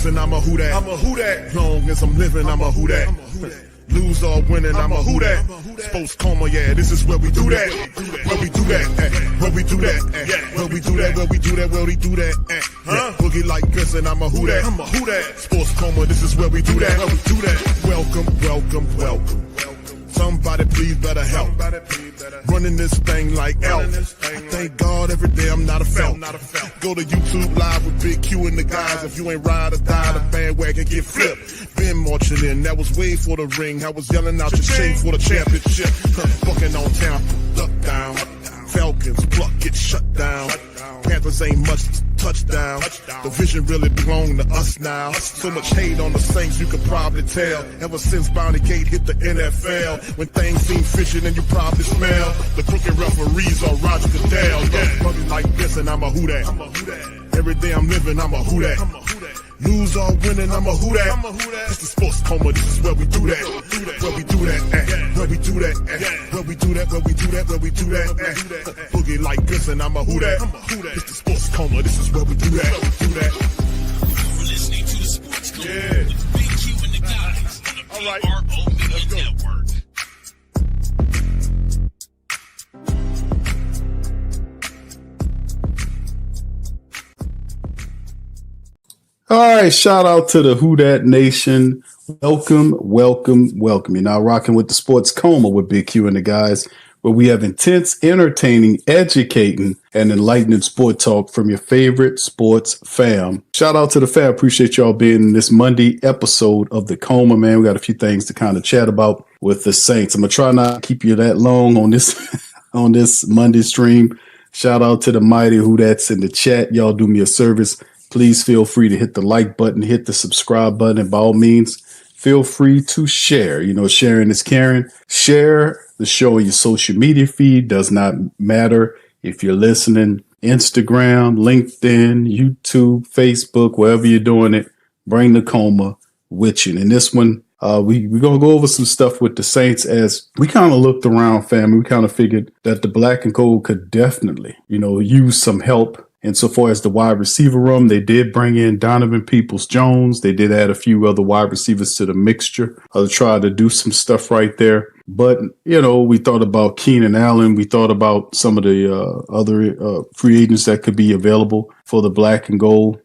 guessing, I'm a who that. I'm a who that. Long as I'm living, I'm a who that. Lose or winning, I'm a who that. Sports coma, yeah, this is where we do that. Where we do that, where we do that, where we do that, where we do that, where we do that. Boogie like Benson, I'm a who that. I'm a who that. Sports coma, this is where we do that. Where we do that. Welcome, welcome, welcome. Somebody please better help. Running this thing like elf. Thank God every day I'm not a felt. Go to YouTube live with Big Q and the guys. If you ain't ride or die, the bandwagon get flipped. Been marching in, that was way for the ring. I was yelling out your chain for the championship. Bucking on town, duck down. Falcons, pluck, get shut down. Panthers ain't much touchdown. The vision really belong to us now. So much hate on the Saints, you could probably tell. Ever since Bounty Gate hit the NFL, when things seem fishy and you probably smell the crooked referees are Roger Goodell. Yeah, bugging like this and I'm a who that. Every day I'm living, I'm a who that. Lose or winning, I'm a who that. It's the sports coma, this is where we do that. Where we do that, where we do that, where we do that, where we do that, where we do that. Boogie like this and I'm a who that. It's the sports coma, this is where we do that. You're listening to the sports coma with Big Q and the guys on the PRO Media Network. All right, shout out to the Who Dat Nation. Welcome, welcome, welcome. You're now rocking with the Sports Coma with Big Q and the guys, where we have intense, entertaining, educating, and enlightening sport talk from your favorite sports fam. Shout out to the fam. Appreciate y'all being in this Monday episode of the Coma, man. We got a few things to kind of chat about with the Saints. I'm going to try not to keep you that long on this on this Monday stream. Shout out to the mighty Who That's in the chat. Y'all do me a service. Please feel free to hit the like button, hit the subscribe button, and by all means, feel free to share. You know, sharing is caring. Share the show on your social media feed. Does not matter if you're listening, Instagram, LinkedIn, YouTube, Facebook, wherever you're doing it, bring the coma with you. And this one, we're going to go over some stuff with the Saints as we kind of looked around, family. We kind of figured that the black and gold could definitely, use some help. Insofar as the wide receiver room, they did bring in Donovan Peoples-Jones. They did add a few other wide receivers to the mixture to try to do some stuff right there. But, we thought about Keenan Allen. We thought about some of the other free agents that could be available for the black and gold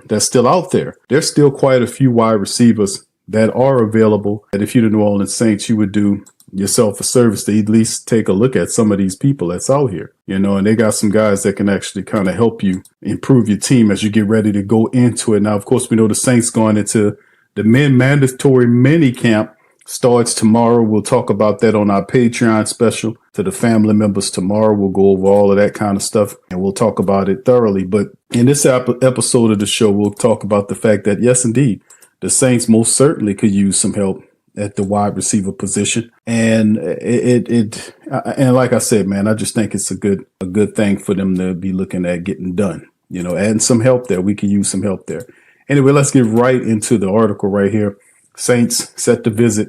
that's still out there. There's still quite a few wide receivers that are available. And if you're the New Orleans Saints, you would do yourself a service to at least take a look at some of these people that's out here, and they got some guys that can actually kind of help you improve your team as you get ready to go into it. Now, of course, we know the Saints going into the mandatory minicamp starts tomorrow. We'll talk about that on our Patreon special to the family members tomorrow. We'll go over all of that kind of stuff and we'll talk about it thoroughly. But in this episode of the show, we'll talk about the fact that, yes, indeed, the Saints most certainly could use some help at the wide receiver position. And and like I said, man, I just think it's a good thing for them to be looking at getting done, adding some help there. We could use some help there. Anyway, let's get right into the article right here. Saints set to visit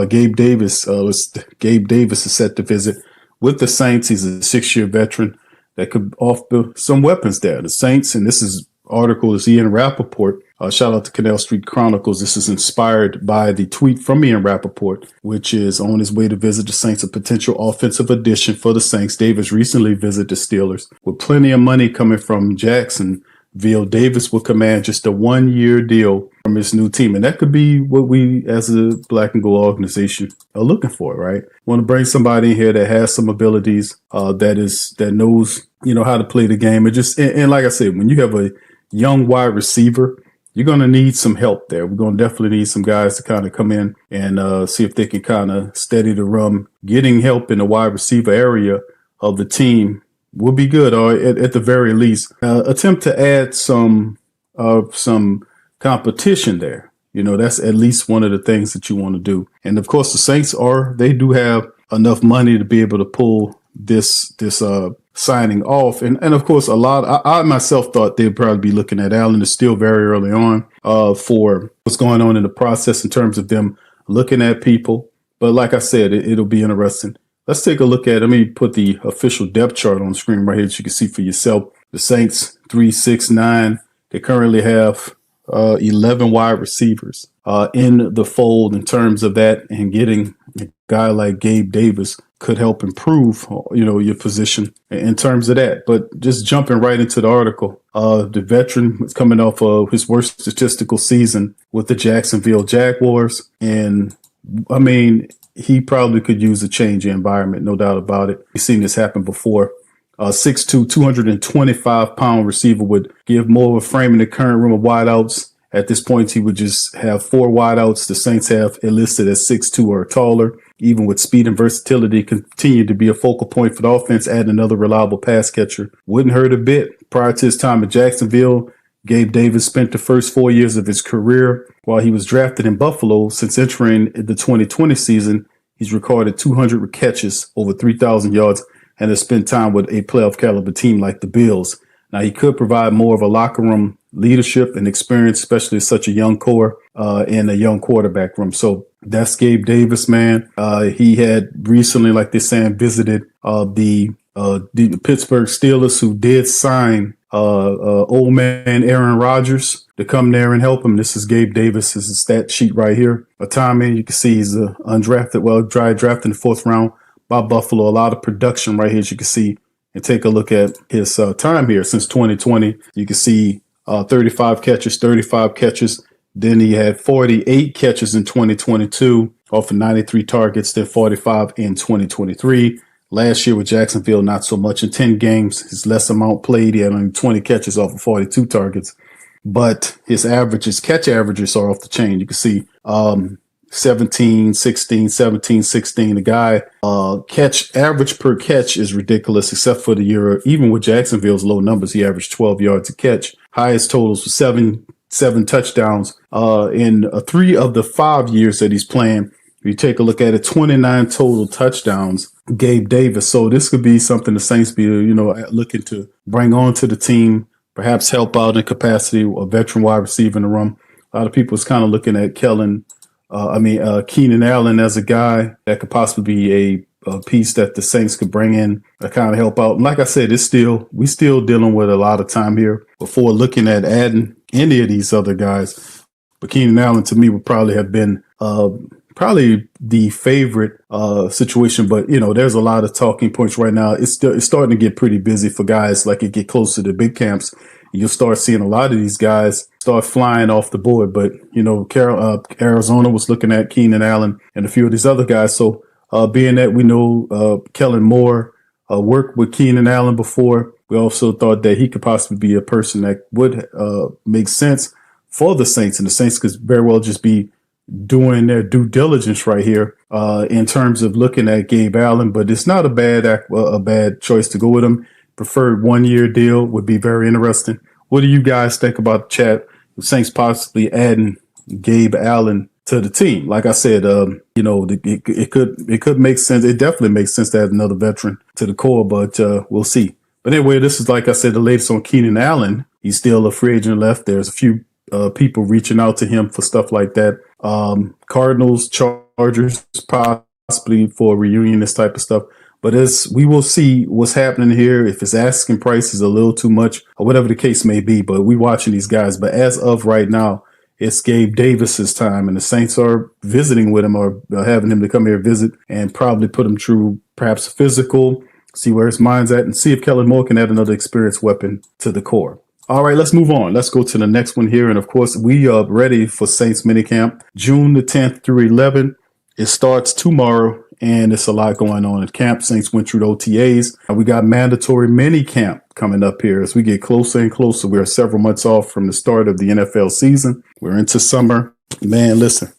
Gabe Davis. Gabe Davis is set to visit with the Saints. He's a 6-year veteran that could offer some weapons there. The Saints, and this article is Ian Rappaport. Shout out to Canal Street Chronicles. This is inspired by the tweet from Ian Rappaport, which is on his way to visit the Saints, a potential offensive addition for the Saints. Davis recently visited the Steelers with plenty of money coming from Jacksonville. Davis will command just a 1-year deal from his new team. And that could be what we as a black and gold organization are looking for, right? Want to bring somebody in here that has some abilities, that knows, how to play the game. And like I said, when you have a young wide receiver, you're going to need some help there. We're going to definitely need some guys to kind of come in and see if they can kind of steady the run. Getting help in the wide receiver area of the team will be good, or at the very least, attempt to add some competition there. That's at least one of the things that you want to do. And of course, the Saints they do have enough money to be able to pull this signing off. And of course, I myself thought they'd probably be looking at Allen. Is still very early on for what's going on in the process in terms of them looking at people. But like I said, it'll be interesting. Let's take a look at, let me put the official depth chart on the screen right here so you can see for yourself. The Saints, 3, 6, 9. They currently have 11 wide receivers in the fold in terms of that, and getting a guy like Gabe Davis could help improve, your position in terms of that. But just jumping right into the article, the veteran was coming off of his worst statistical season with the Jacksonville Jaguars. And I mean, he probably could use a change in environment, no doubt about it. We've seen this happen before. 6'2", 225-pound receiver would give more of a frame in the current room of wideouts. At this point, he would just have 4 wideouts. The Saints have enlisted as 6'2" or taller. Even with speed and versatility, continue to be a focal point for the offense. Add another reliable pass catcher wouldn't hurt a bit. Prior to his time at Jacksonville, Gabe Davis spent the first 4 years of his career while he was drafted in Buffalo. Since entering the 2020 season, he's recorded 200 catches, over 3,000 yards, and has spent time with a playoff caliber team like the Bills. Now, he could provide more of a locker room leadership and experience, especially such a young core and a young quarterback room. So that's Gabe Davis, man. He had recently, like they're saying, visited the Pittsburgh Steelers, who did sign old man Aaron Rodgers to come there and help him. This is Gabe Davis. This is a stat sheet right here. A time in, you can see he's undrafted, drafted in the 4th round by Buffalo. A lot of production right here, as you can see. And take a look at his time here since 2020. You can see 35 catches. Then he had 48 catches in 2022 off of 93 targets, then 45 in 2023. Last year with Jacksonville, not so much. In 10 games, his less amount played. He had only 20 catches off of 42 targets. But his catch averages are off the chain. You can see 17, 16, 17, 16. The guy average per catch is ridiculous, except for the year, even with Jacksonville's low numbers, he averaged 12 yards a catch. Highest totals was seven touchdowns in 3 of the 5 years that he's playing. If you take a look at it, 29 total touchdowns, Gabe Davis. So this could be something the Saints be, looking to bring on to the team, perhaps help out in capacity, a veteran wide receiver in the room. A lot of people is kind of looking at Keenan Allen as a guy that could possibly be a piece that the Saints could bring in to kind of help out. And like I said, we still dealing with a lot of time here before looking at adding any of these other guys. But Keenan Allen, to me, would probably have been probably the favorite situation. But, there's a lot of talking points right now. It's starting to get pretty busy for guys like it get closer to big camps. You'll start seeing a lot of these guys start flying off the board. But, Arizona was looking at Keenan Allen and a few of these other guys. So being that we know Kellen Moore worked with Keenan Allen before, we also thought that he could possibly be a person that would make sense for the Saints. And the Saints could very well just be doing their due diligence right here in terms of looking at Gabe Allen. But it's not a bad choice to go with him. Preferred 1-year deal would be very interesting. What do you guys think about the chat? The Saints possibly adding Gabe Allen to the team. Like I said, it could make sense. It definitely makes sense to add another veteran to the core, but we'll see. But anyway, this is, like I said, the latest on Keenan Allen. He's still a free agent left. There's a few people reaching out to him for stuff like that. Cardinals, Chargers, possibly for a reunion, this type of stuff. But we will see what's happening here, if his asking price is a little too much or whatever the case may be. But we're watching these guys. But as of right now, it's Gabe Davis's time, and the Saints are visiting with him or having him to come here visit and probably put him through perhaps a physical, see where his mind's at, and see if Kellen Moore can add another experienced weapon to the core. All right, let's move on. Let's go to the next one here. And of course, we are ready for Saints minicamp, June the 10th through 11th. It starts tomorrow. And it's a lot going on at camp. Saints went through the OTAs. We got mandatory mini camp coming up here as we get closer and closer. We are several months off from the start of the NFL season. We're into summer. Man, listen,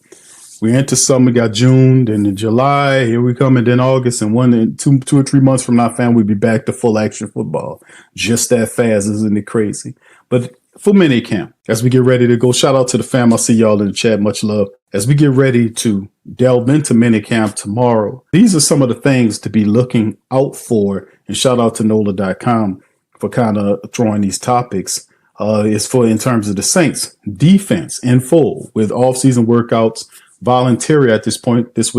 we're into summer. We got June, then in July. Here we come, and then August. And 2 or 3 months from now, fam, we'll be back to full action football. Just that fast, isn't it crazy? But for mini camp, as we get ready to go, shout out to the fam. I'll see y'all in the chat. Much love. As we get ready to delve into minicamp tomorrow, these are some of the things to be looking out for. And shout out to NOLA.com for kind of throwing these topics. It's for in terms of the Saints defense in full with off-season workouts, voluntary at this point. This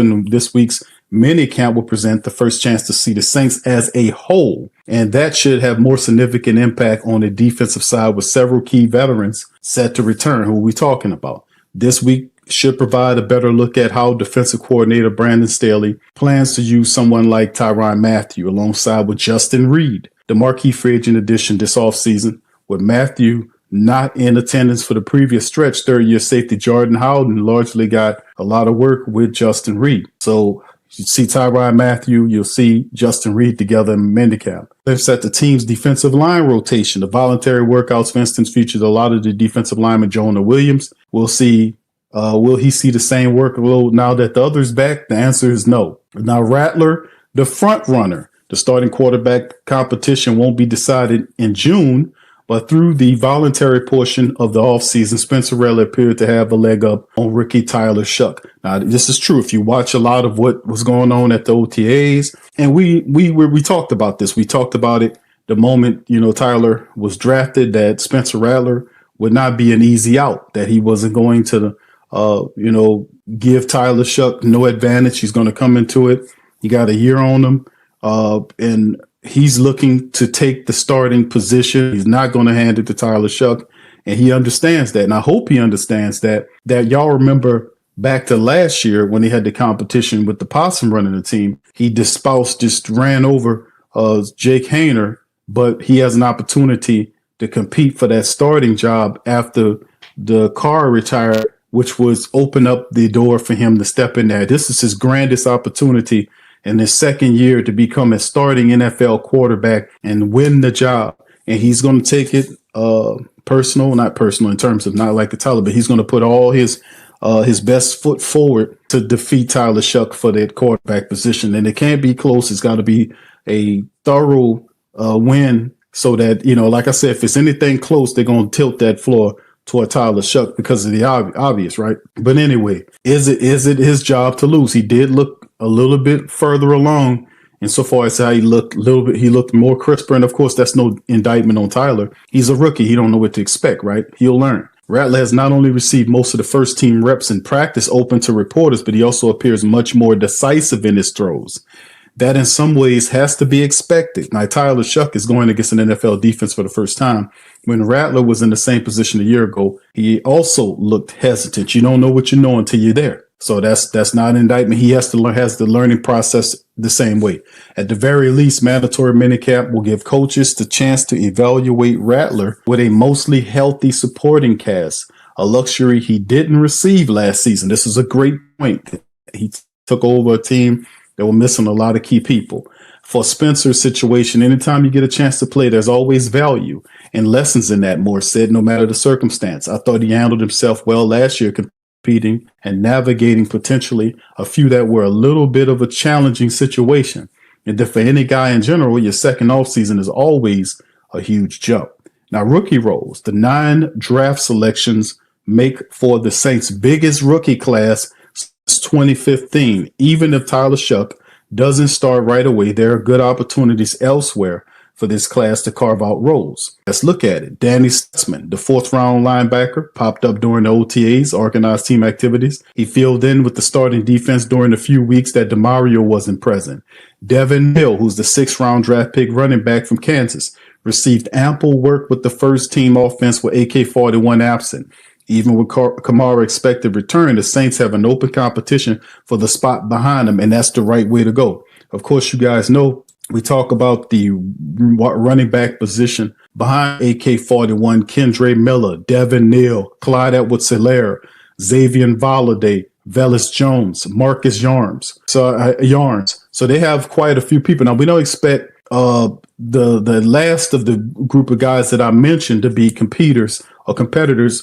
week's minicamp will present the first chance to see the Saints as a whole. And that should have more significant impact on the defensive side with several key veterans set to return. Who are we talking about? This week should provide a better look at how defensive coordinator Brandon Staley plans to use someone like Tyrann Mathieu alongside with Justin Reed, the marquee free agent addition this offseason, with Mathieu not in attendance for the previous stretch. Third-year safety Jordan Howden largely got a lot of work with Justin Reed. So you see Tyrann Mathieu, you'll see Justin Reed together in minicamp. They've set the team's defensive line rotation. The voluntary workouts, for instance, featured a lot of the defensive lineman Jonah Williams. We'll see. Will he see the same workload now that the other's back? The answer is no. Now, Rattler, the front runner, the starting quarterback competition won't be decided in June, but through the voluntary portion of the offseason, Spencer Rattler appeared to have a leg up on rookie Tyler Shuck. Now, this is true. If you watch a lot of what was going on at the OTAs, and we talked about this. We talked about it the moment, Tyler was drafted, that Spencer Rattler would not be an easy out, that he wasn't going to give Tyler Shuck no advantage. He's going to come into it. He got a year on him, and he's looking to take the starting position. He's not going to hand it to Tyler Shuck, and he understands that. And I hope he understands that y'all remember back to last year when he had the competition with the Possum running the team. He just ran over Jake Hayner, but he has an opportunity to compete for that starting job after the Carr retired, which was open up the door for him to step in there. This is his grandest opportunity in his second year to become a starting NFL quarterback and win the job. And he's going to take it not personal in terms of not like the Tyler, but he's going to put all his best foot forward to defeat Tyler Shuck for that quarterback position. And it can't be close. It's got to be a thorough win so that, like I said, if it's anything close, they're going to tilt that floor toward Tyler Shuck because of the obvious, right? But anyway, is it his job to lose? He did look a little bit further along insofar as how he looked. He looked more crisper, and of course, that's no indictment on Tyler. He's a rookie; he don't know what to expect, right? He'll learn. Rattler has not only received most of the first team reps in practice open to reporters, but he also appears much more decisive in his throws. That in some ways has to be expected. Now, Tyler Shuck is going against an NFL defense for the first time. When Rattler was in the same position a year ago, he also looked hesitant. You don't know what you know until you're there. So that's not an indictment. He has the learning process the same way. At the very least, mandatory minicamp will give coaches the chance to evaluate Rattler with a mostly healthy supporting cast, a luxury he didn't receive last season. This is a great point. He took over a team that were missing a lot of key people. For Spencer's situation, anytime you get a chance to play, there's always value and lessons in that, Moore said, no matter the circumstance. I thought he handled himself well last year, competing and navigating potentially a few that were a little bit of a challenging situation. And then for any guy in general, your second offseason is always a huge jump. Now, rookie roles, the 9 draft selections make for the Saints' biggest rookie class 2015. Even if Tyler Shuck doesn't start right away, there are good opportunities elsewhere for this class to carve out roles. Let's look at it. Danny Stutzman, the 4th-round linebacker, popped up during the OTAs, organized team activities. He filled in with the starting defense during the few weeks that DeMario wasn't present. Devin Hill, who's the 6th-round draft pick running back from Kansas, received ample work with the first-team offense with AK-41 absent. Even with Kamara expected return, the Saints have an open competition for the spot behind him, and that's the right way to go. Of course, you guys know we talk about the running back position behind AK-41, Kendre Miller, Devin Neal, Clyde Edwards-Helaire, Xavier Valladay, Velus Jones, Marcus Yarns. So they have quite a few people. Now, we don't expect the last of the group of guys that I mentioned to be competitors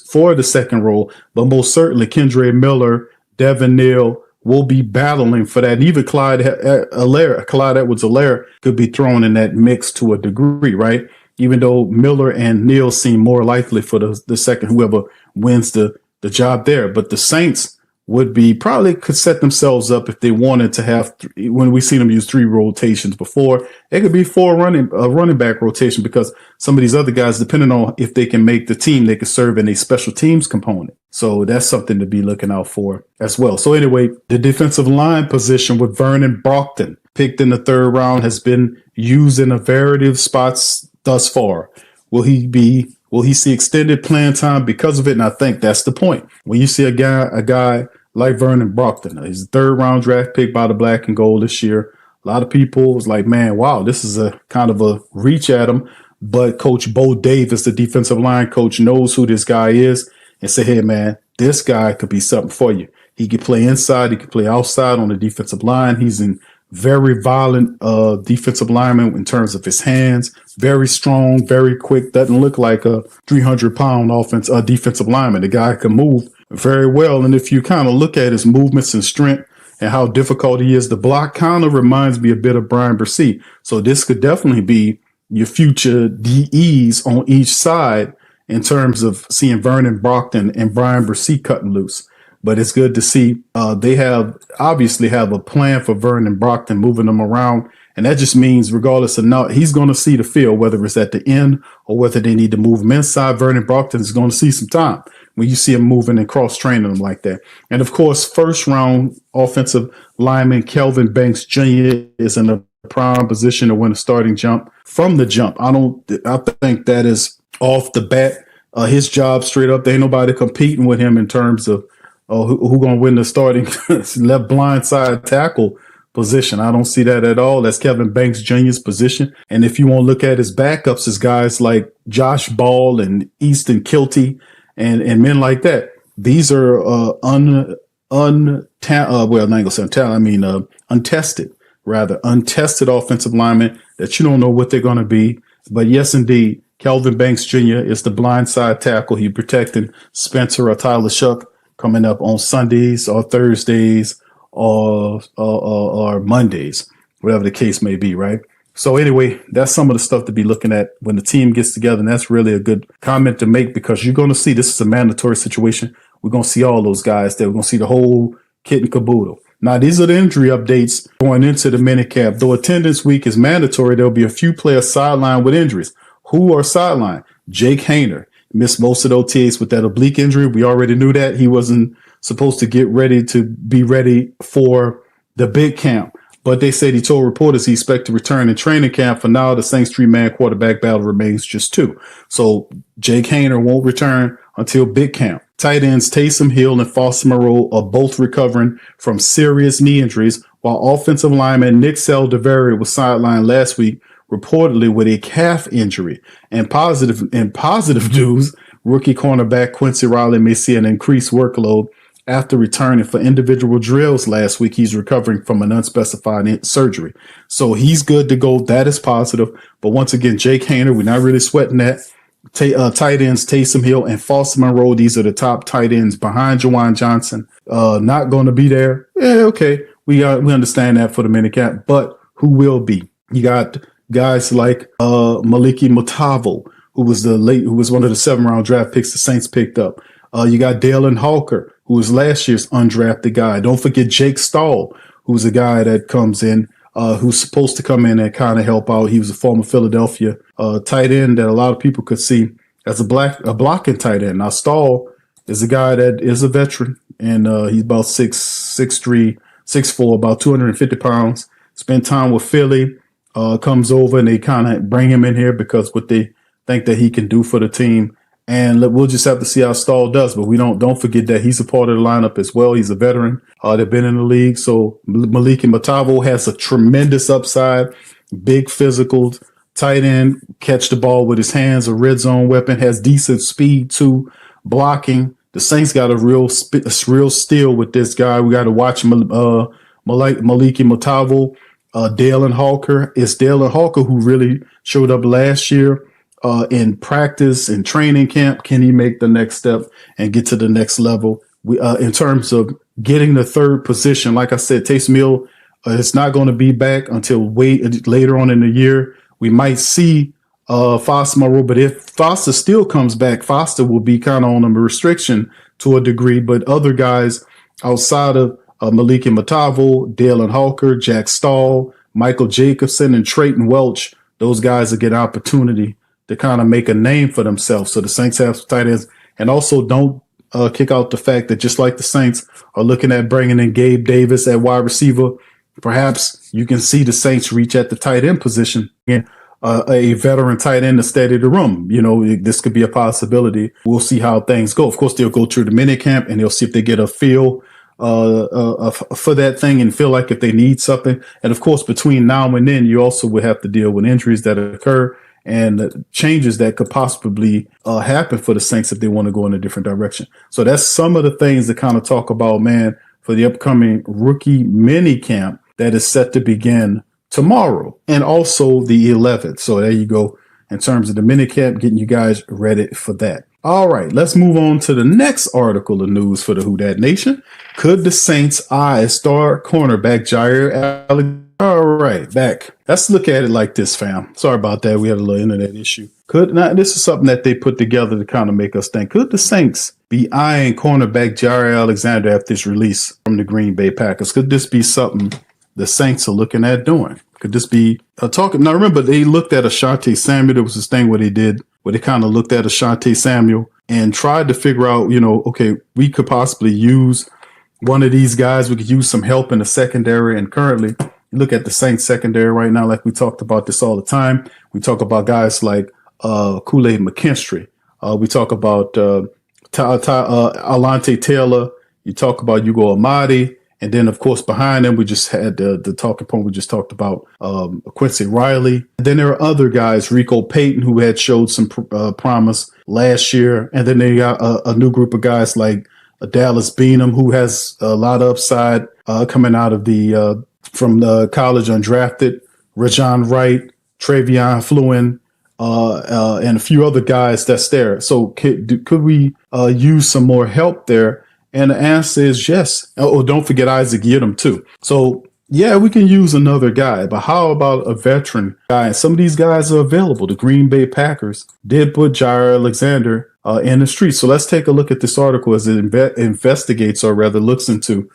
for the second role, but most certainly Kendre Miller, Devin Neal will be battling for that. And even Clyde Edwards-Helaire could be thrown in that mix to a degree, right? Even though Miller and Neal seem more likely for the second, whoever wins the job there. But the Saints would be probably could set themselves up if they wanted to have when we seen them use 3 rotations before. It could be 4 running back rotation because some of these other guys, depending on if they can make the team, they could serve in a special teams component. So that's something to be looking out for as well. So anyway, the defensive line position with Vernon Brockton, picked in the 3rd round, has been used in a variety of spots thus far. Will he see extended playing time because of it? And I think that's the point. When you see a guy like Vernon Brockton, he's a 3rd round draft pick by the Black and Gold this year. A lot of people was like, man, wow, this is a kind of a reach at him. But Coach Bo Davis, the defensive line coach, knows who this guy is and say, hey, man, this guy could be something for you. He could play inside. He could play outside on the defensive line. He's in very violent defensive lineman in terms of his hands. Very strong, very quick. Doesn't look like a 300-pound defensive lineman. The guy can move very well. And if you kind of look at his movements and strength and how difficult he is to block, kind of reminds me a bit of Brian Bresee. So this could definitely be your future DEs on each side in terms of seeing Vernon Brockton and Brian Bresee cutting loose. But it's good to see they obviously have a plan for Vernon Brockton, moving them around. And that just means regardless of now, he's going to see the field, whether it's at the end or whether they need to move him inside. Vernon Brockton is going to see some time when you see him moving and cross-training them like that. And, of course, 1st round offensive lineman Kelvin Banks Jr. is in a prime position to win a starting jump from the jump. I think that is off the bat his job straight up. There ain't nobody competing with him in terms of who going to win the starting left blind side tackle position. I don't see that at all. That's Kevin Banks Jr.'s position. And if you want to look at his backups, his guys like Josh Ball and Easton Kilty and men like that. These are untested offensive linemen that you don't know what they're going to be. But yes, indeed, Kelvin Banks Jr. is the blind side tackle. He's protecting Spencer or Tyler Shuck coming up on Sundays or Thursdays or Mondays, whatever the case may be, right? So anyway, that's some of the stuff to be looking at when the team gets together. And that's really a good comment to make because you're going to see this is a mandatory situation. We're going to see all those guys there. We're going to see the whole kit and caboodle. Now, these are the injury updates going into the minicamp. Though attendance week is mandatory, there'll be a few players sidelined with injuries. Who are sidelined? Jake Hayner missed most of the OTAs with that oblique injury. We already knew that. He wasn't supposed to be ready for the big camp. But they said he told reporters he expects to return in training camp. For now, the Saints 3-man quarterback battle remains just 2. So Jake Hayner won't return until big camp. Tight ends Taysom Hill and Foster Moreau are both recovering from serious knee injuries, while offensive lineman Nick Saldiveri was sidelined last week, reportedly with a calf injury. And positive news, rookie cornerback Quincy Riley may see an increased workload after returning for individual drills last week. He's recovering from an unspecified surgery. So he's good to go. That is positive. But once again, Jake Hayner, we're not really sweating that. Tight ends Taysom Hill and Foster Monroe. These are the top tight ends behind Juwan Johnson. Not going to be there. Yeah, okay. We understand that for the minicamp. But who will be? You got guys like Maliki Mutavo, who was one of the 7-round draft picks the Saints picked up. You got Dalen Hawker, who was last year's undrafted guy. Don't forget Jake Stahl, who's a guy that comes in, who's supposed to come in and kind of help out. He was a former Philadelphia tight end that a lot of people could see as a blocking tight end. Now, Stahl is a guy that is a veteran, and he's about 6'3", 6'4", about 250 pounds. Spent time with Philly, comes over, and they kind of bring him in here because what they think that he can do for the team. And we'll just have to see how Stahl does. But we don't forget that he's a part of the lineup as well. He's a veteran. They've been in the league. So Maliki Mutavo has a tremendous upside, big physical, tight end, catch the ball with his hands, a red zone weapon, has decent speed too, blocking. The Saints got a real steal with this guy. We got to watch Maliki Mutavo. Dalen Hawker. It's Dalen Hawker who really showed up last year. In practice, in training camp, can he make the next step and get to the next level? In terms of getting the 3rd position, like I said, Taysom Hill is not going to be back until later on in the year. We might see Foster Moreau, but if Foster still comes back, Foster will be kind of on a restriction to a degree. But other guys outside of Malika Matavo, Dalen Hawker, Jack Stahl, Michael Jacobson, and Trayton Welch. Those guys will get opportunity to kind of make a name for themselves. So the Saints have some tight ends. And also don't kick out the fact that just like the Saints are looking at bringing in Gabe Davis at wide receiver, perhaps you can see the Saints reach at the tight end position. And a veteran tight end to steady the room. This could be a possibility. We'll see how things go. Of course, they'll go through the minicamp and they'll see if they get a feel for that thing and feel like if they need something. And of course, between now and then, you also would have to deal with injuries that occur and changes that could possibly happen for the Saints if they want to go in a different direction. So that's some of the things to kind of talk about, man, for the upcoming rookie mini camp that is set to begin tomorrow and also the 11th. So there you go. In terms of the mini camp, getting you guys ready for that. All right, let's move on to the next article of news for the Who Dat Nation. Could the Saints eye star cornerback Jaire Alexander? All right, back. Let's look at it like this, fam. Sorry about that. We had a little internet issue. This is something that they put together to kind of make us think. Could the Saints be eyeing cornerback Jaire Alexander after his release from the Green Bay Packers? Could this be something the Saints are looking at doing? Could this be talking? Now, remember, they looked at Ashanti Samuel. There was this thing where they kind of looked at Ashanti Samuel and tried to figure out, okay, we could possibly use one of these guys. We could use some help in the secondary. And currently, you look at the Saints secondary right now, like we talked about this all the time. We talk about guys like Kool-Aid McKinstry. We talk about Alante Taylor. You talk about Ugo Amadi. And then, of course, behind them, we just had the talking point. We just talked about Quincy Riley. And then there are other guys, Rico Payton, who had showed some promise last year. And then they got a new group of guys like Dallas Beanham, who has a lot of upside coming out of from the college undrafted. Rajon Wright, Travion Fluen, and a few other guys that's there. So could we use some more help there? And the answer is yes. Oh, don't forget Isaac Yiadom too. So yeah, we can use another guy, but how about a veteran guy? And some of these guys are available. The Green Bay Packers did put Jaire Alexander in the street. So let's take a look at this article as it investigates, or rather looks into,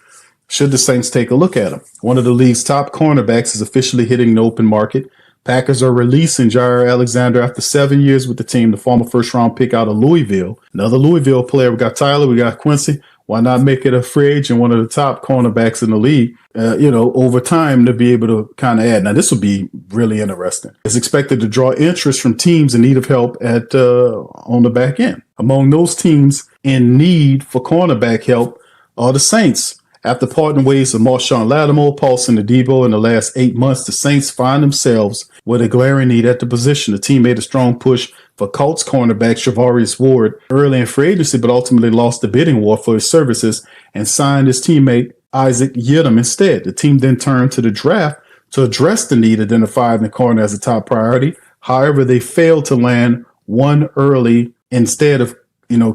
should the Saints take a look at him? One of the league's top cornerbacks is officially hitting the open market. Packers are releasing Jaire Alexander after 7 years with the team, the former first-round pick out of Louisville. Another Louisville player. We got Tyler, we got Quincy. Why not make it a free agent, one of the top cornerbacks in the league, over time to be able to kind of add. Now, this will be really interesting. It's expected to draw interest from teams in need of help on the back end. Among those teams in need for cornerback help are the Saints. After parting ways with Marshawn Lattimore, Paulson Adebo in the last 8 months, the Saints find themselves with a glaring need at the position. The team made a strong push for Colts cornerback Charvarius Ward early in free agency, but ultimately lost the bidding war for his services and signed his teammate Isaac Yiadom instead. The team then turned to the draft to address the need identified in the corner as a top priority. However, they failed to land one early, instead of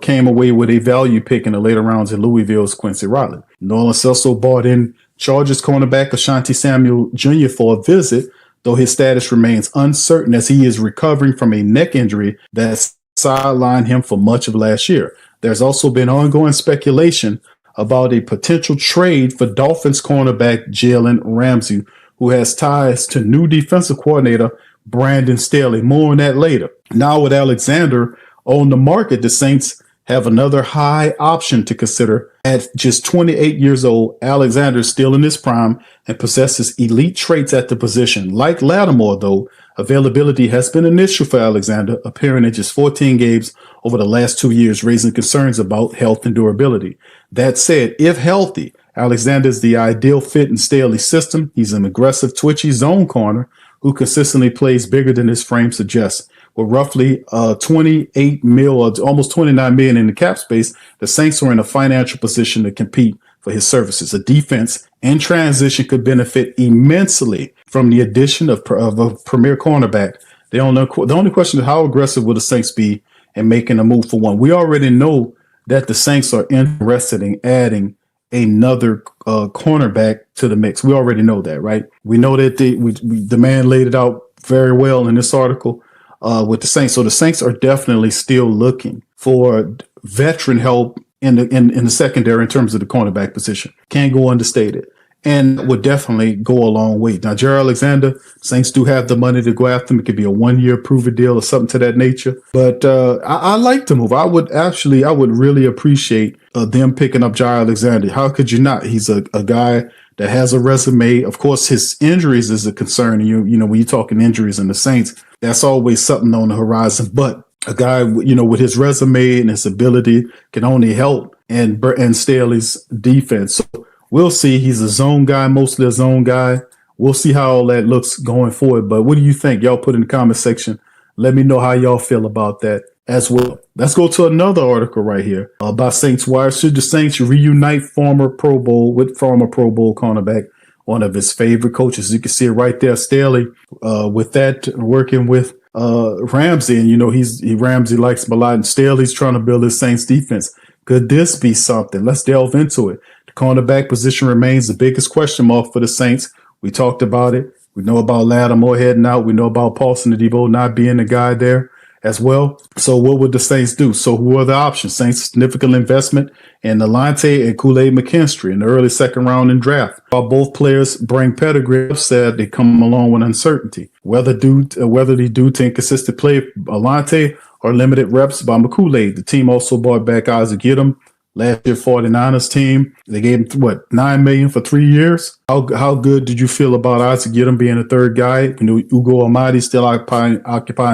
came away with a value pick in the later rounds in Louisville's Quincy Riley. New Orleans also brought in Chargers cornerback Ashanti Samuel Jr. for a visit, though his status remains uncertain as he is recovering from a neck injury that sidelined him for much of last year. There's also been ongoing speculation about a potential trade for Dolphins cornerback Jalen Ramsey, who has ties to new defensive coordinator Brandon Staley. More on that later. Now with Alexander on the market, the Saints have another high option to consider. At just 28 years old, Alexander is still in his prime and possesses elite traits at the position. Like Lattimore, though, availability has been an issue for Alexander, appearing in just 14 games over the last 2 years, raising concerns about health and durability. That said, if healthy, Alexander is the ideal fit in Staley's system. He's an aggressive, twitchy zone corner who consistently plays bigger than his frame suggests. With roughly 28 mil, or almost 29 million in the cap space, the Saints are in a financial position to compete for his services. The defense in transition could benefit immensely from the addition of a premier cornerback. The only question is, how aggressive will the Saints be in making a move for one? We already know that the Saints are interested in adding another cornerback to the mix. We already know that, right? We know that the man laid it out very well in this article. With the Saints. So the Saints are definitely still looking for veteran help in the secondary in terms of the cornerback position. Can't go understated. And would definitely go a long way. Now, Jaire Alexander, Saints do have the money to go after him. It could be a 1-year prove-it deal or something to that nature. But I like the move. I would really appreciate them picking up Jaire Alexander. How could you not? He's a guy that has a resume. Of course, his injuries is a concern. You know, when you're talking injuries in the Saints, that's always something on the horizon. But a guy, you know, with his resume and his ability can only help and Staley's defense. So we'll see. He's a zone guy, mostly a zone guy. We'll see how all that looks going forward. But what do you think? Y'all put in the comment section. Let me know how y'all feel about that as well. Let's go to another article right here about Saints Wire. Should the Saints reunite former Pro Bowl cornerback, one of his favorite coaches? You can see it right there. Staley with that, working with Ramsey. And, you know, Ramsey likes him a lot. And Staley's trying to build his Saints defense. Could this be something? Let's delve into it. The cornerback position remains the biggest question mark for the Saints. We talked about it. We know about Lattimore heading out. We know about Paulson Adebo not being the guy there as well. So what would the Saints do? So who are the options? Saints significant investment in Alante and Kool-Aid McKinstry in the early second round in draft. While both players bring pedigree, said they come along with uncertainty. Whether due to inconsistent play Alante or limited reps by Kool-Aid. The team also brought back Isaac Yiadom. Last year, 49ers team, they gave him, $9 million for 3 years? How good did you feel about Isaac Yiadom being a third guy? You know, Ugo Amadi still occupying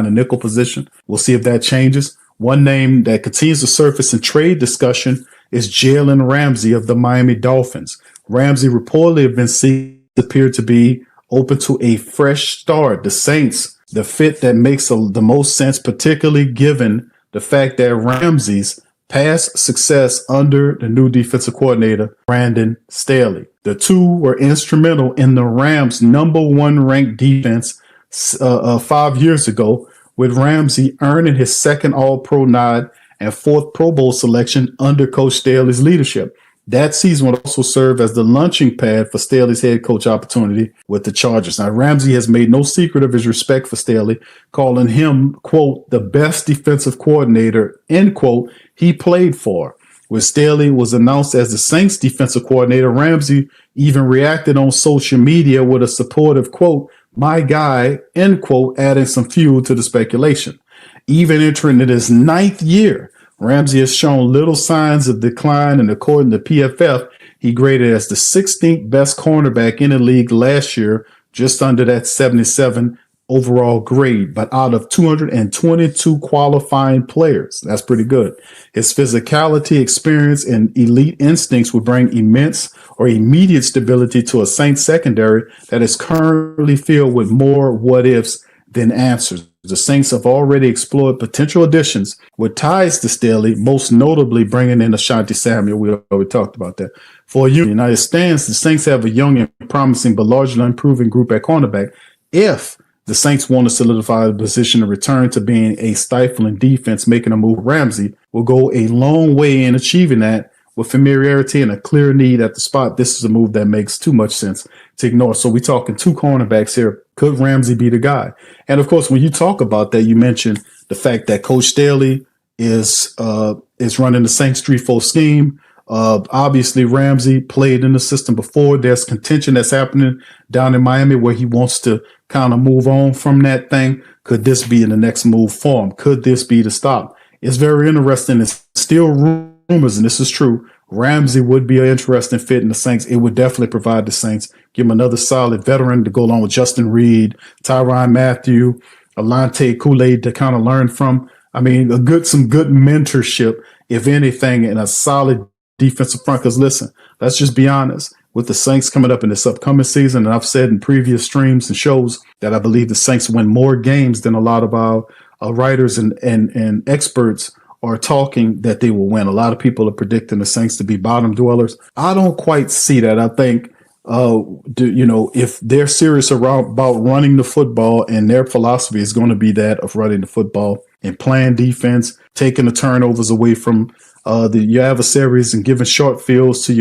the nickel position. We'll see if that changes. One name that continues to surface in trade discussion is Jalen Ramsey of the Miami Dolphins. Ramsey reportedly have been seen to appear to be open to a fresh start. The Saints, the fit that makes the most sense, particularly given the fact that Ramsey's past success under the new defensive coordinator, Brandon Staley. The two were instrumental in the Rams' number 1 ranked defense 5 years ago, with Ramsey earning his second All-Pro nod and 4th Pro Bowl selection under Coach Staley's leadership. That season would also serve as the launching pad for Staley's head coach opportunity with the Chargers. Now, Ramsey has made no secret of his respect for Staley, calling him, quote, the best defensive coordinator, end quote, he played for. When Staley was announced as the Saints defensive coordinator, Ramsey even reacted on social media with a supportive, quote, my guy, end quote, adding some fuel to the speculation. Even entering in his 9th year, Ramsey has shown little signs of decline, and according to PFF, he graded as the 16th best cornerback in the league last year, just under that 77 overall grade, but out of 222 qualifying players. That's pretty good. His physicality, experience, and elite instincts would bring immense or immediate stability to a Saints secondary that is currently filled with more what-ifs than answers. The Saints have already explored potential additions with ties to Staley, most notably bringing in Ashanti Samuel. We already talked about that. For United stands, the Saints have a young and promising but largely improving group at cornerback. If the Saints want to solidify the position and return to being a stifling defense, making a move, Ramsey will go a long way in achieving that with familiarity and a clear need at the spot. This is a move that makes too much sense to ignore. So we're talking 2 cornerbacks here. Could Ramsey be the guy? And of course, when you talk about that, you mentioned the fact that Coach Staley is running the Saints 3-4 scheme. Obviously, Ramsey played in the system before. There's contention that's happening down in Miami where he wants to kind of move on from that thing. Could this be the next move for him? Could this be the stop? It's very interesting. It's still rumors, and this is true. Ramsey would be an interesting fit in the Saints. It would definitely provide the Saints, give him another solid veteran to go along with Justin Reed, Tyrann Mathieu, Alante Kool-Aid to kind of learn from. I mean, some good mentorship, if anything, and a solid defensive front. Because listen, let's just be honest. With the Saints coming up in this upcoming season, and I've said in previous streams and shows that I believe the Saints win more games than a lot of our writers and experts are talking that they will win. A lot of people are predicting the Saints to be bottom dwellers. I don't quite see that. I think, if they're serious about running the football, and their philosophy is going to be that of running the football and playing defense, taking the turnovers away from your adversaries and giving short fields to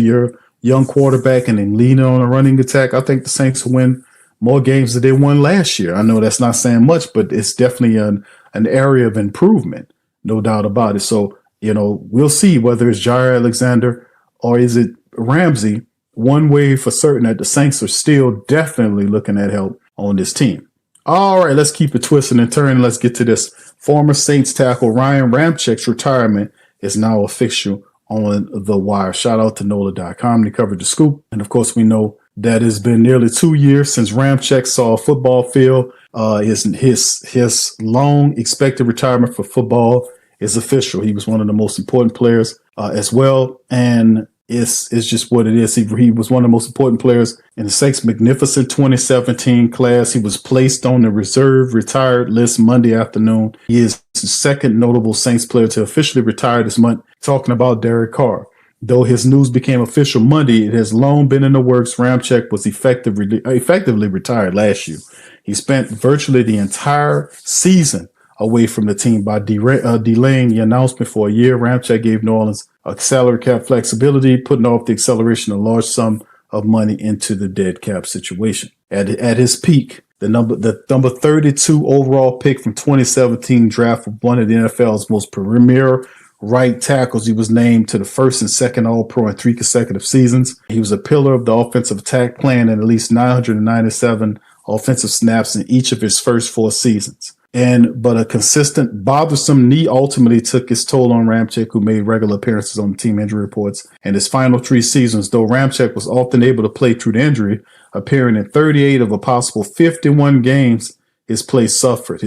your young quarterback and then leaning on a running attack, I think the Saints will win more games than they won last year. I know that's not saying much, but it's definitely an area of improvement. No doubt about it. So we'll see whether it's Jaire Alexander or is it Ramsey. One way for certain that the Saints are still definitely looking at help on this team. All right, let's keep it twisting and turning. Let's get to this. Former Saints tackle Ryan Ramczyk's retirement is now official on The Wire. Shout out to NOLA.com. They covered the scoop. And of course, we know that it's been nearly 2 years since Ramczyk saw a football field. His long expected retirement for football is official. He was one of the most important players as well. And it's just what it is. He was one of the most important players in the Saints' magnificent 2017 class. He was placed on the reserve retired list Monday afternoon. He is the second notable Saints player to officially retire this month, talking about Derek Carr. Though his news became official Monday, it has long been in the works. Ramczyk was effectively retired last year. He spent virtually the entire season away from the team by delaying the announcement for a year. Ramczyk gave New Orleans a salary cap flexibility, putting off the acceleration of a large sum of money into the dead cap situation. At his peak, the number 32 overall pick from 2017 draft, one of the NFL's most premier right tackles. He was named to the first and second All-Pro in 3 consecutive seasons. He was a pillar of the offensive attack, playing in at least 997 offensive snaps in each of his first 4 seasons. But a consistent, bothersome knee ultimately took its toll on Ramczyk, who made regular appearances on the team injury reports. In his final 3 seasons, though Ramczyk was often able to play through the injury, appearing in 38 of a possible 51 games, his play suffered.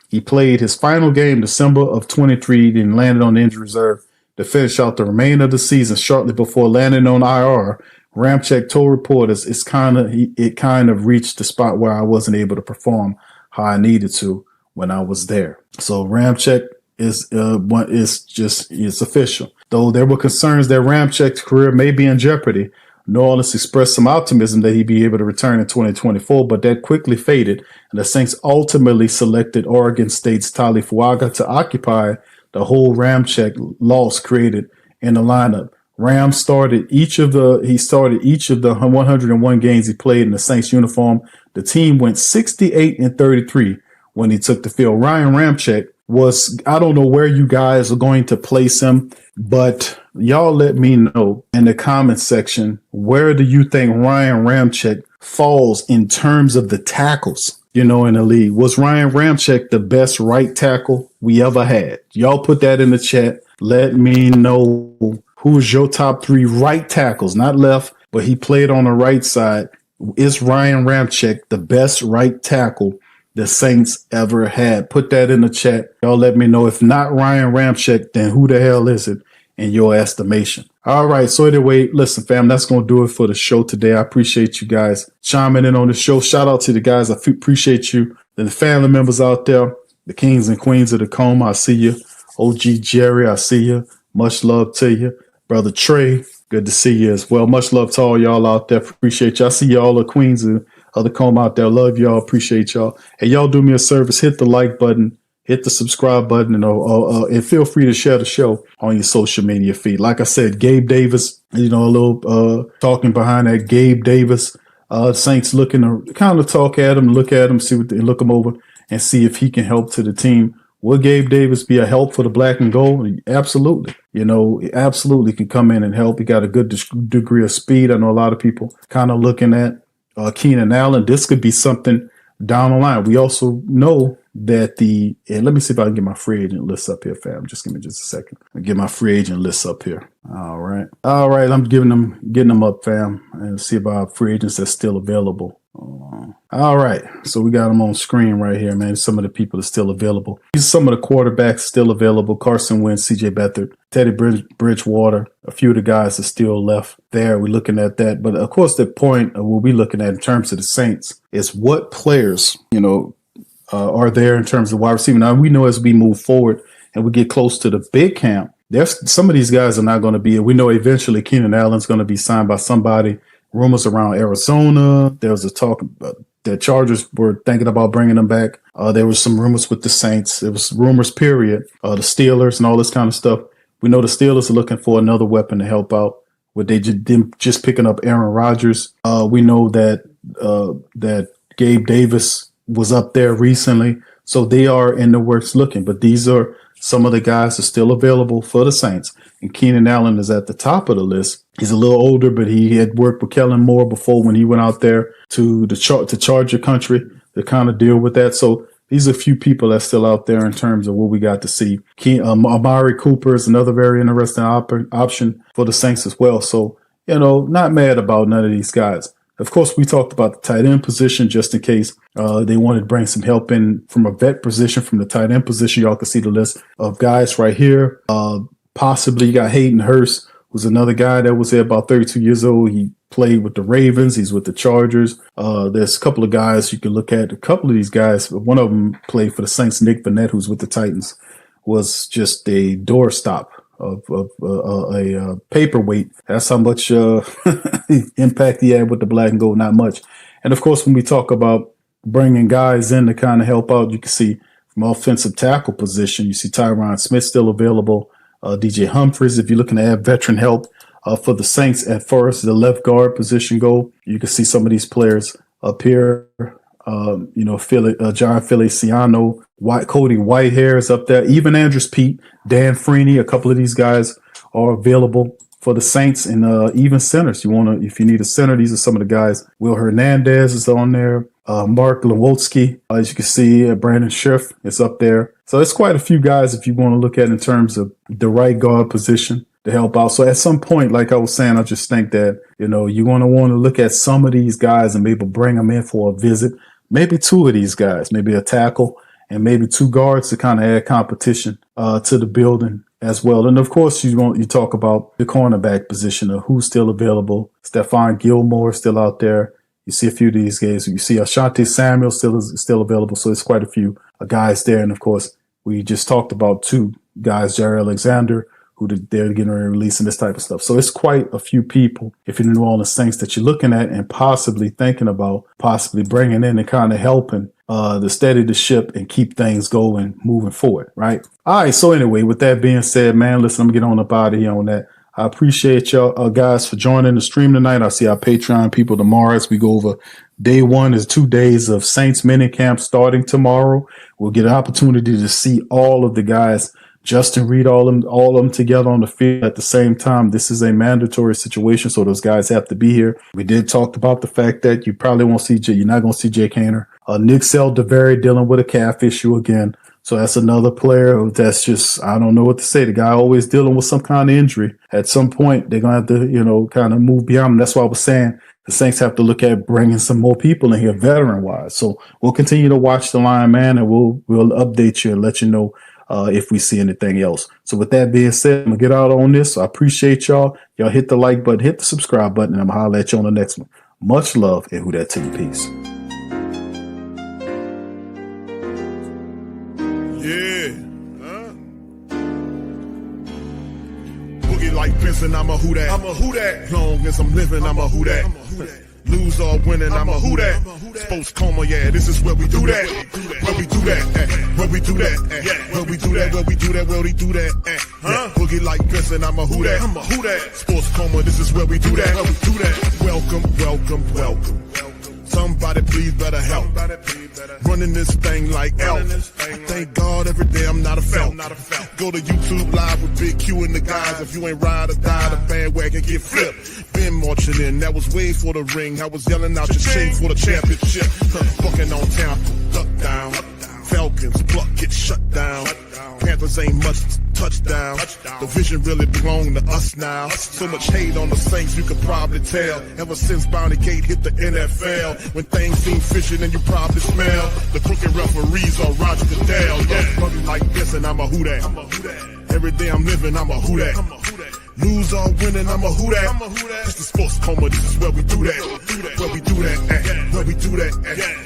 He played his final game December of 23 and landed on the injury reserve to finish out the remainder of the season. Shortly before landing on IR, Ramczyk told reporters, it kind of reached the spot where I wasn't able to perform how I needed to when I was there. So Ramczyk is official. Though there were concerns that Ramczyk's career may be in jeopardy, New Orleans expressed some optimism that he'd be able to return in 2024, but that quickly faded, and the Saints ultimately selected Oregon State's Tali Fuaga to occupy the hole Ramczyk loss created in the lineup. Ram started each of the 101 games he played in the Saints uniform. The team went 68-33 when he took the field. Ryan Ramczyk was, I don't know where you guys are going to place him, but y'all let me know in the comment section, where do you think Ryan Ramczyk falls in terms of the tackles, in the league? Was Ryan Ramczyk the best right tackle we ever had? Y'all put that in the chat. Let me know who's your top 3 right tackles, not left, but he played on the right side. Is Ryan Ramczyk the best right tackle the Saints ever had? Put that in the chat. Y'all let me know. If not Ryan Ramczyk, then who the hell is it in your estimation? All right. So anyway, listen, fam, that's going to do it for the show today. I appreciate you guys chiming in on the show. Shout out to the guys. I appreciate you. And the family members out there, the kings and queens of the comb, I see you. OG Jerry, I see you. Much love to you. Brother Trey, good to see you as well. Much love to all y'all out there. Appreciate y'all. I see y'all, the queens of the comb out there. Love y'all. Appreciate y'all. Hey, y'all do me a service. Hit the like button. Hit the subscribe button. And feel free to share the show on your social media feed. Like I said, Gabe Davis, a little talking behind that. Gabe Davis, Saints looking to kind of look at him, look him over and see if he can help to the team. Will Gabe Davis be a help for the black and gold? Absolutely. He absolutely can come in and help. He got a good degree of speed. I know a lot of people kind of looking at Keenan Allen. This could be something down the line. We also know that and let me see if I can get my free agent list up here, fam. Just give me just a second. I'll get my free agent list up here. All right. I'm getting them up, fam, and see about free agents that's still available. All right. So we got them on screen right here, man. Some of the people are still available. These are some of the quarterbacks still available. Carson Wentz, CJ Beathard, Teddy Bridgewater. A few of the guys are still left there. We're looking at that. But of course, the point of what we're looking at in terms of the Saints is what players, are there in terms of wide receiver. Now, we know as we move forward and we get close to the big camp, there's some of these guys are not going to be. We know eventually Keenan Allen's going to be signed by somebody. Rumors around Arizona. There was a talk that Chargers were thinking about bringing them back. There was some rumors with the Saints. There was rumors, period. The Steelers and all this kind of stuff. We know the Steelers are looking for another weapon to help out with them just picking up Aaron Rodgers. We know that Gabe Davis was up there recently. So they are in the works looking. But these are some of the guys are still available for the Saints. And Keenan Allen is at the top of the list. He's a little older, but he had worked with Kellen Moore before when he went out there to Charger country to kind of deal with that. So these are a few people that's still out there in terms of what we got to see. Amari Cooper is another very interesting option for the Saints as well. So, not mad about none of these guys. Of course, we talked about the tight end position just in case they wanted to bring some help in from a vet position, from the tight end position. Y'all can see the list of guys right here. Possibly you got Hayden Hurst, who's another guy that was there about 32 years old. He played with the Ravens. He's with the Chargers. There's a couple of guys you can look at. A couple of these guys, one of them played for the Saints. Nick Vannett, who's with the Titans, was just a doorstop of a paperweight. That's how much impact he had with the black and gold, not much. And of course, when we talk about bringing guys in to kind of help out, you can see from offensive tackle position, you see Tyron Smith still available. DJ Humphries, if you're looking to add veteran help for the Saints at first, the left guard position go. You can see some of these players up here. John Feliciano, Cody Whitehair is up there. Even Andrews Pete, Dan Freeney, a couple of these guys are available for the Saints, and even centers. If you need a center, these are some of the guys. Will Hernandez is on there. Mark Lewotsky, as you can see, Brandon Schiff is up there. So it's quite a few guys if you want to look at in terms of the right guard position to help out. So at some point, like I was saying, I just think that, you're going to want to look at some of these guys and maybe bring them in for a visit. Maybe two of these guys, maybe a tackle and maybe two guards to kind of add competition to the building as well. And of course, you talk about the cornerback position of who's still available. Stephon Gilmore still out there. You see a few of these guys. You see Ashanti Samuel still available. So it's quite a few guys there. And of course, we just talked about two guys, Jaire Alexander, who they're getting ready to release and this type of stuff. So it's quite a few people, if you're the New Orleans Saints, that you're looking at and possibly thinking about possibly bringing in and kind of helping to steady the ship and keep things going, moving forward, right? All right, so anyway, with that being said, man, listen, I'm going to get on up out of here on that. I appreciate y'all guys for joining the stream tonight. I'll see our Patreon people tomorrow as we go over day one. Is 2 days of Saints minicamp starting tomorrow. We'll get an opportunity to see all of the guys, Justin Reed, all of them together on the field at the same time. This is a mandatory situation, so those guys have to be here. We did talk about the fact that you probably won't see you're not going to see Jake Haener. Nick Saldiveri dealing with a calf issue again. So that's another player that's just, I don't know what to say. The guy always dealing with some kind of injury. At some point, they're going to have to, kind of move beyond him. That's why I was saying the Saints have to look at bringing some more people in here, veteran-wise. So we'll continue to watch the line, man, and we'll update you and let you know if we see anything else. So with that being said, I'm going to get out on this. So I appreciate y'all. Y'all hit the like button, hit the subscribe button, and I'm going to holler at you on the next one. Much love, and Who Dat to you. Peace. Like Vincent, I'm a Who Dat. I'm a Who Dat. Long as I'm living, I'm a Who Dat. Lose or winning, I'm a Who Dat. Sports coma, yeah, this is where we do that. Where we do that, where we do that, where we do that, where we do that, where we do that. Boogie like Vincent, I'm a Who Dat. I'm a Who Dat. Sports coma, this is where we do that. Where we do that. Welcome, welcome, welcome. Somebody please better help. Running this thing like elf. I thank God every day I'm not a felt. Go to YouTube Live with Big Q and the guys. If you ain't ride or die, the bandwagon get flipped. Been marching in, that was way for the ring. I was yelling out your shame for the championship. Fucking on Tampa, duck down. Falcons, pluck, get shut down. Panthers ain't much touchdown. The vision really belong to us now. So much hate on the Saints, you could probably tell. Ever since Bounty Gate hit the NFL, when things seem fishy and you probably smell the crooked referees or Roger Goodell. Yeah, brother like this and I'm a Who Dat. Every day I'm living, I'm a Who Dat. Lose or winning, I'm a Who Dat. It's the sports coma, this is where we do that. Where we do that, where we do that,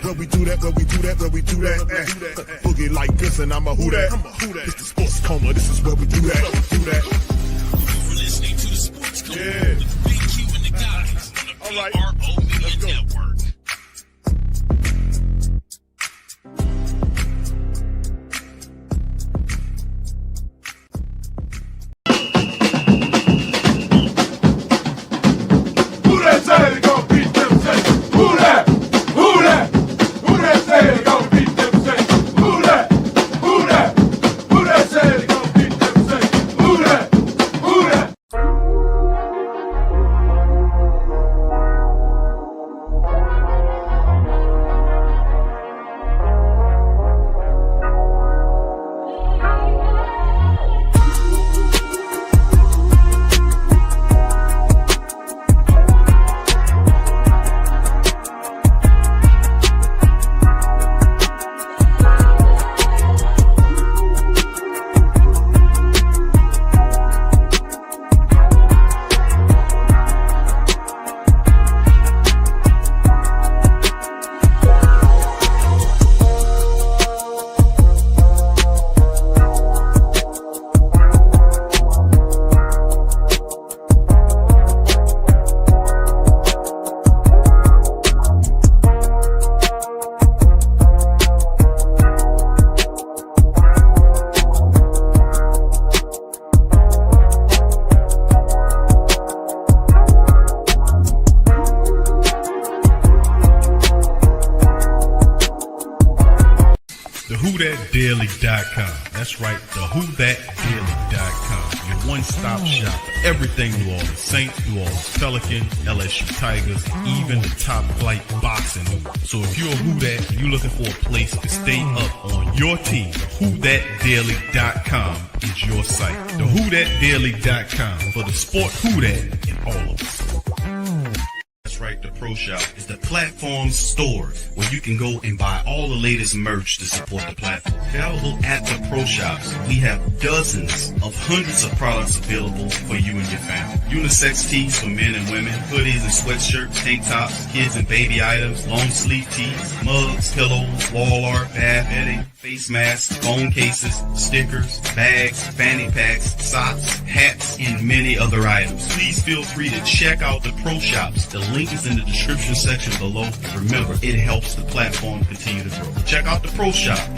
where we do that, where we do that, where we do that. Boogie like this and I'm a Who Dat. It's the sports coma, this is where we do that. You're listening to the Sports Coma with Big Q and the guys on the PRO Media Network. Who that say they gonna beat them Saints? Who that? Who that? Who that say they WhoThatDaily.com. That's right, the WhoThatDaily.com. Your one-stop shop for everything New Orleans Saints, New Orleans Pelicans, LSU Tigers, even the top flight boxing. So if you're a Who Dat, you're looking for a place to stay up on your team, WhoThatDaily.com is your site. The WhoThatDaily.com for the sport Who Dat in all of us. That's right, the Pro Shop is the platform store where you can go and buy all the latest merch to support the platform. Available at the Pro Shops, we have dozens of hundreds of products available for you and your family. Unisex tees for men and women, hoodies and sweatshirts, tank tops, kids and baby items, long sleeve tees, mugs, pillows, wall art, bath bedding, face masks, phone cases, stickers, bags, fanny packs, socks, hats, and many other items. Please feel free to check out the Pro Shops. The link is in the description section below. Remember, it helps the platform continue to grow. Check out the Pro Shop